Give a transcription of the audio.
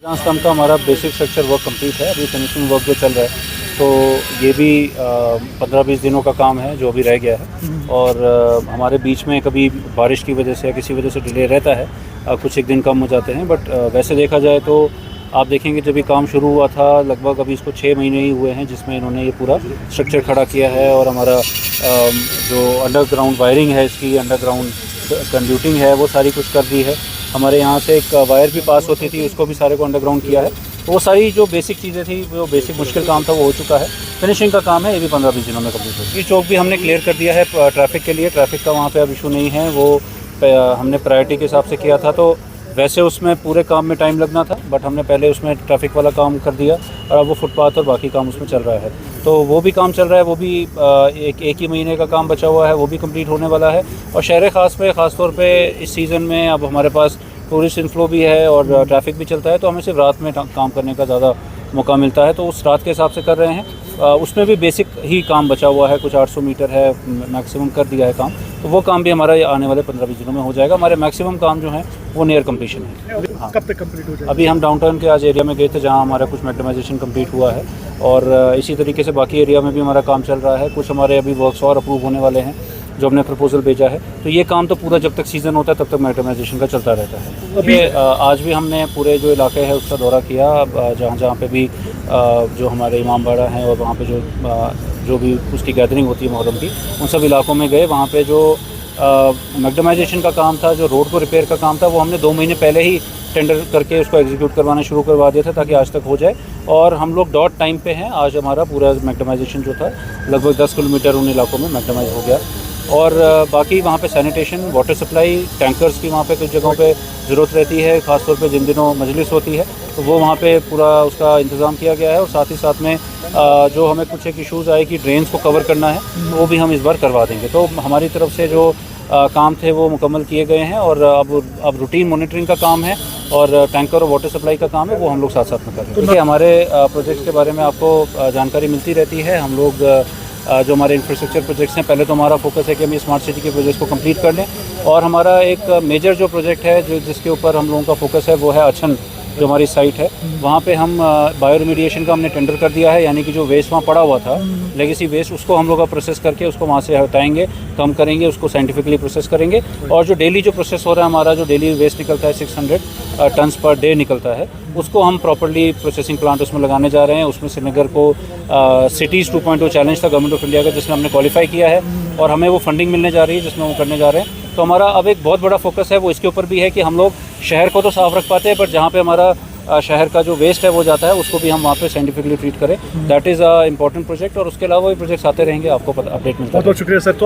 Dance काम का हमारा बेसिक स्ट्रक्चर वर्क कंप्लीट है, अभी फिनिशिंग वर्क जो चल रहा है तो ये भी 15-20 दिनों का काम है जो अभी रह गया है। और हमारे बीच में कभी बारिश की वजह से या किसी वजह से डिले रहता है, कुछ एक दिन कम हो जाते हैं, बट वैसे देखा जाए तो आप देखेंगे जब ये काम शुरू हुआ था लगभग अभी इसको 6 महीने ही हुए हैं जिसमें इन्होंने ये पूरा स्ट्रक्चर खड़ा किया है। और हमारा जो अंडरग्राउंड वायरिंग है, इसकी अंडरग्राउंड कंड्यूटिंग है, वो सारी कुछ कर दी है। हमारे यहाँ से एक वायर भी पास होती थी, उसको भी सारे को अंडरग्राउंड किया है। तो वो सारी जो बेसिक चीज़ें थी, जो बेसिक मुश्किल काम था वो हो चुका है। फिनिशिंग का काम है, ये भी 15-20 दिनों में कंप्लीट होगा। ये चौक भी हमने क्लियर कर दिया है ट्रैफिक के लिए, ट्रैफिक का वहाँ पे अब इशू नहीं है, वो हमने प्रायोरिटी के हिसाब से किया था। तो वैसे उसमें पूरे काम में टाइम लगना था, बट हमने पहले उसमें ट्रैफिक वाला काम कर दिया और अब वो फुटपाथ और बाकी काम उसमें चल रहा है। तो वो भी काम चल रहा है, वो भी एक ही महीने का काम बचा हुआ है, वो भी कंप्लीट होने वाला है। और शहर ख़ास पे ख़ास तौर पे इस सीज़न में अब हमारे पास टूरिस्ट इनफ्लो भी है और ट्रैफिक भी चलता है, तो हमें सिर्फ रात में काम करने का ज़्यादा मौका मिलता है, तो उस रात के हिसाब से कर रहे हैं। उसमें भी बेसिक ही काम बचा हुआ है, कुछ 800 मीटर है, मैक्सिमम कर दिया है काम। तो वो काम भी हमारा आने वाले 15-20 दिनों में हो जाएगा। हमारे मैक्सिमम काम जो है वो नियर कंप्लीशन है। हाँ। कब तक कंप्लीट हो जाएगा? अभी हम डाउनटाउन के आज एरिया में गए थे जहाँ हमारा कुछ मैग्नेटाइजेशन कंप्लीट हुआ है, और इसी तरीके से बाकी एरिया में भी हमारा काम चल रहा है। कुछ हमारे अभी वर्क्स और अप्रूव होने वाले हैं जो हमने प्रपोजल भेजा है। तो ये काम तो पूरा जब तक सीज़न होता है तब तक मैग्नेटाइजेशन का चलता रहता है। अभी आज भी हमने पूरे जो इलाके हैं उसका दौरा किया, जहाँ पे भी जो हमारे इमामबाड़ा हैं और वहाँ पे जो भी उसकी गैदरिंग होती है मुहर्रम की, उन सब इलाकों में गए। वहाँ पे जो मैग्नेटाइजेशन का काम था, जो रोड को रिपेयर का काम था, वो हमने 2 महीने पहले ही टेंडर करके उसको एग्जीक्यूट करवाना शुरू करवा दिया था ताकि आज तक हो जाए। और हम लोग डॉट टाइम पे हैं। आज हमारा पूरा मैग्नेटाइजेशन जो था लगभग 10 किलोमीटर उन इलाकों में मैग्नेटाइज हो गया। और बाकी वहाँ पे सैनिटेशन, वाटर सप्लाई, टैंकर्स की वहाँ पे कुछ जगहों पे ज़रूरत रहती है, ख़ासतौर पे जिन दिनों मजलिस होती है, तो वो वहाँ पे पूरा उसका इंतज़ाम किया गया है। और साथ ही साथ में जो हमें कुछ एक इशूज़ आए कि ड्रेन्स को कवर करना है, तो वो भी हम इस बार करवा देंगे। तो हमारी तरफ से जो काम थे वो मुकम्मल किए गए हैं और अब रूटीन मॉनिटरिंग का काम है और टैंकर और वाटर सप्लाई का काम है, वो हम लोग साथ साथ में कर रहे हैं। देखिए, हमारे प्रोजेक्ट्स के बारे में आपको जानकारी मिलती रहती है। हम लोग जो हमारे इंफ्रास्ट्रक्चर प्रोजेक्ट्स हैं, पहले तो हमारा फोकस है कि हम ये स्मार्ट सिटी के प्रोजेक्ट्स को कंप्लीट कर लें। और हमारा एक मेजर जो प्रोजेक्ट है जिसके ऊपर हम लोगों का फोकस है वो है अछन, जो हमारी साइट है। वहाँ पे हम बायो रिमीडिएशन का हमने टेंडर कर दिया है, यानी कि जो वेस्ट वहाँ पड़ा हुआ था, लेगेसी वेस्ट, उसको हम लोग अब प्रोसेस करके उसको वहाँ से हटाएंगे, कम करेंगे, उसको साइंटिफिकली प्रोसेस करेंगे। और जो डेली जो प्रोसेस हो रहा है, हमारा जो डेली वेस्ट निकलता है 600 टन्स पर डे निकलता है, उसको हम प्रॉपर्ली प्रोसेसिंग प्लांट उसमें लगाने जा रहे हैं। उसमें श्रीनगर को सिटीज़ 2.0 चैलेंज था गवर्नमेंट ऑफ इंडिया का, जिसमें हमने क्वालिफाई किया है और हमें वो फंडिंग मिलने जा रही है जिसमें वो करने जा रहे हैं। तो हमारा अब एक बहुत बड़ा फोकस है वो इसके ऊपर भी है कि हम लोग शहर को तो साफ़ रख पाते हैं, बट जहाँ पे हमारा शहर का जो वेस्ट है वो जाता है, उसको भी हम वहाँ पे साइंटिफिकली ट्रीट करें। That is a important project. और उसके अलावा भी प्रोजेक्ट्स आते रहेंगे, आपको अपडेट मिलता है। बहुत शुक्रिया सर। तो